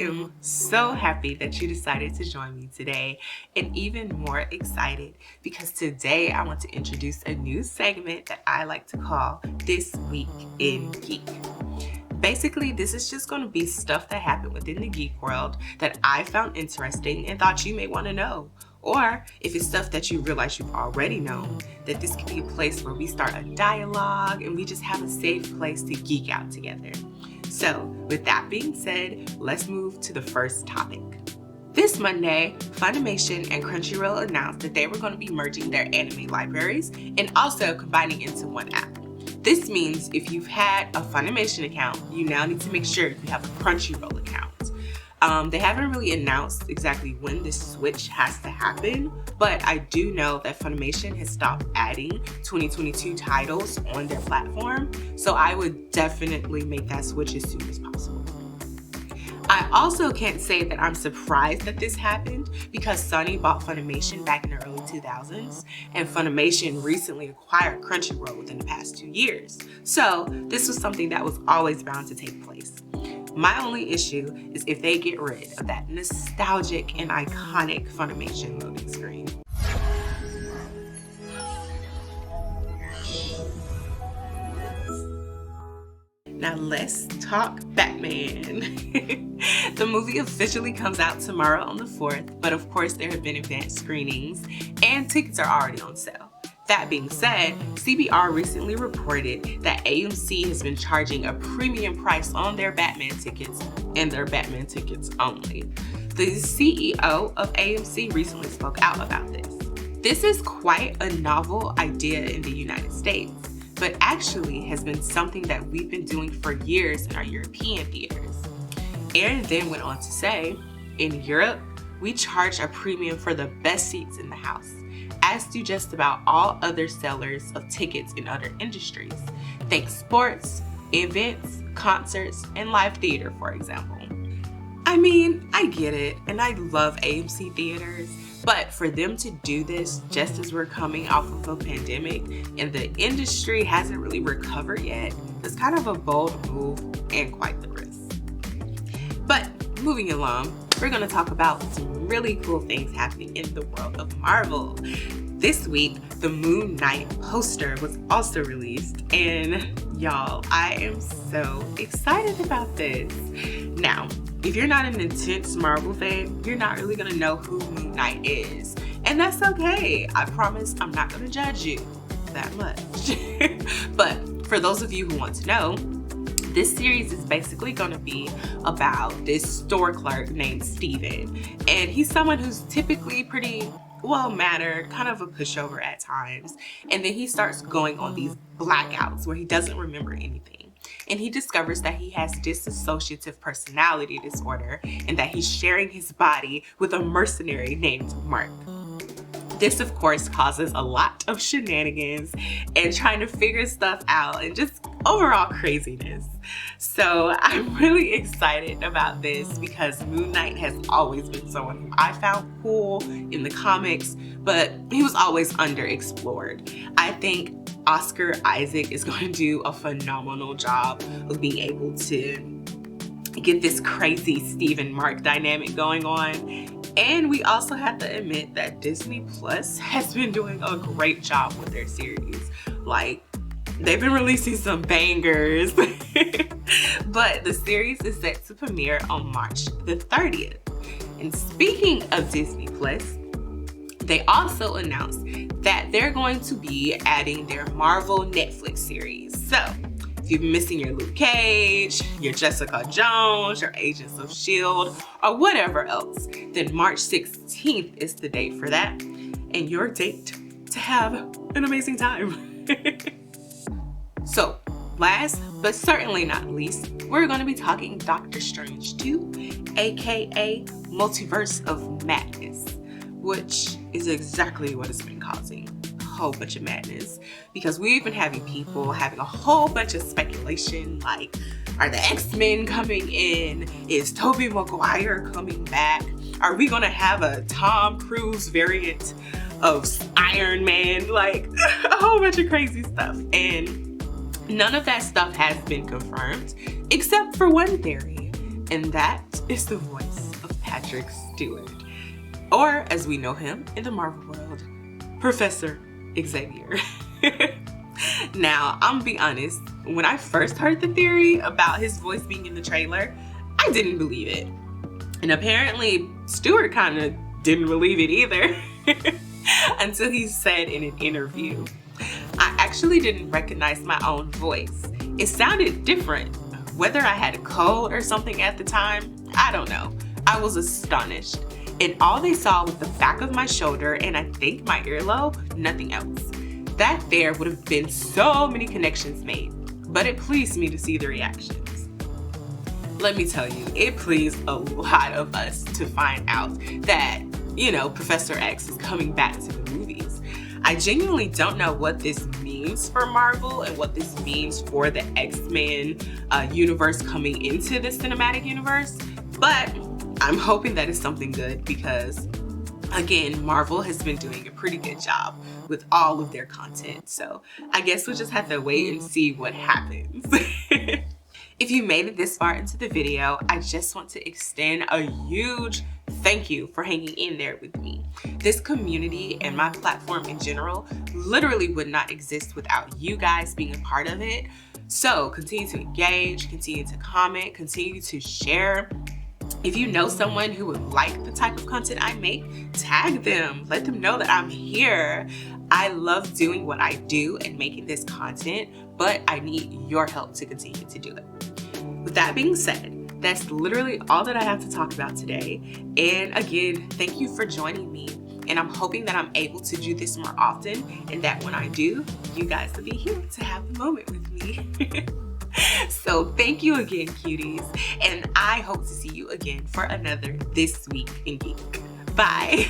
am so happy that you decided to join me today, and even more excited because today I want to introduce a new segment that I like to call This Week in Geek. Basically, this is just going to be stuff that happened within the geek world that I found interesting and thought you may want to know. Or if it's stuff that you realize you've already known, that this could be a place where we start a dialogue and we just have a safe place to geek out together. So with that being said, let's move to the first topic. This Monday, Funimation and Crunchyroll announced that they were going to be merging their anime libraries and also combining into one app. This means if you've had a Funimation account, you now need to make sure you have a Crunchyroll account. They haven't really announced exactly when this switch has to happen, but I do know that Funimation has stopped adding 2022 titles on their platform, so I would definitely make that switch as soon as possible. I also can't say that I'm surprised that this happened because Sony bought Funimation back in the early 2000s, and Funimation recently acquired Crunchyroll within the past 2 years. So this was something that was always bound to take place. My only issue is if they get rid of that nostalgic and iconic Funimation loading screen. Now let's talk Batman. The movie officially comes out tomorrow on the 4th, but of course there have been advanced screenings and tickets are already on sale. That being said, CBR recently reported that AMC has been charging a premium price on their Batman tickets and their Batman tickets only. The CEO of AMC recently spoke out about this. This is quite a novel idea in the United States, but actually has been something that we've been doing for years in our European theaters. Aaron then went on to say, in Europe, we charge a premium for the best seats in the house, as do just about all other sellers of tickets in other industries. Think sports, events, concerts, and live theater, for example. I mean, I get it, and I love AMC theaters, but for them to do this just as we're coming off of a pandemic and the industry hasn't really recovered yet, is kind of a bold move and quite the risk. But moving along, we're going to talk about some really cool things happening in the world of Marvel. This week, the Moon Knight poster was also released, and y'all, I am so excited about this. Now, if you're not an intense Marvel fan, you're not really gonna know who Moon Knight is, and that's okay. I promise I'm not gonna judge you that much. But for those of you who want to know, this series is basically going to be about this store clerk named Steven, and he's someone who's typically pretty well-mannered, kind of a pushover at times, and then he starts going on these blackouts where he doesn't remember anything, and he discovers that he has dissociative personality disorder and that he's sharing his body with a mercenary named Mark. This, of course, causes a lot of shenanigans and trying to figure stuff out and just overall craziness. So I'm really excited about this because Moon Knight has always been someone who I found cool in the comics, but he was always underexplored. I think Oscar Isaac is going to do a phenomenal job of being able to get this crazy Steven Mark dynamic going on. And we also have to admit that Disney Plus has been doing a great job with their series. Like, they've been releasing some bangers. But the series is set to premiere on March the 30th. And speaking of Disney Plus, they also announced that they're going to be adding their Marvel Netflix series. So, if you've been missing your Luke Cage, your Jessica Jones, your Agents of S.H.I.E.L.D., or whatever else, then March 16th is the date for that, and your date to have an amazing time. So, last but certainly not least, we're going to be talking Doctor Strange 2, aka Multiverse of Madness, which is exactly what has been causing a whole bunch of madness, because we've been having people having a whole bunch of speculation like, are the X-Men coming in? Is Tobey Maguire coming back? Are we gonna have a Tom Cruise variant of Iron Man? Like, a whole bunch of crazy stuff. And none of that stuff has been confirmed, except for one theory. And that is the voice of Patrick Stewart, or as we know him in the Marvel world, Professor Xavier. Now, I'm gonna be honest, when I first heard the theory about his voice being in the trailer, I didn't believe it. And apparently, Stewart kind of didn't believe it either until he said in an interview, "I actually didn't recognize my own voice. It sounded different. Whether I had a cold or something at the time, I don't know. I was astonished. And all they saw was the back of my shoulder and I think my earlobe, nothing else. That there would have been so many connections made, but it pleased me to see the reactions." Let me tell you, it pleased a lot of us to find out that, Professor X is coming back to the movies. I genuinely don't know what this means for Marvel and what this means for the X-Men universe coming into the cinematic universe, but I'm hoping that it's something good because, again, Marvel has been doing a pretty good job with all of their content. So I guess we'll just have to wait and see what happens. If you made it this far into the video, I just want to extend a huge thank you for hanging in there with me. This community and my platform in general literally would not exist without you guys being a part of it. So continue to engage, continue to comment, continue to share. If you know someone who would like the type of content I make, tag them, let them know that I'm here. I love doing what I do and making this content, but I need your help to continue to do it. With that being said, that's literally all that I have to talk about today. And again, thank you for joining me. And I'm hoping that I'm able to do this more often and that when I do, you guys will be here to have a moment with me. So thank you again, cuties. And I hope to see you again for another This Week in Geek. Bye.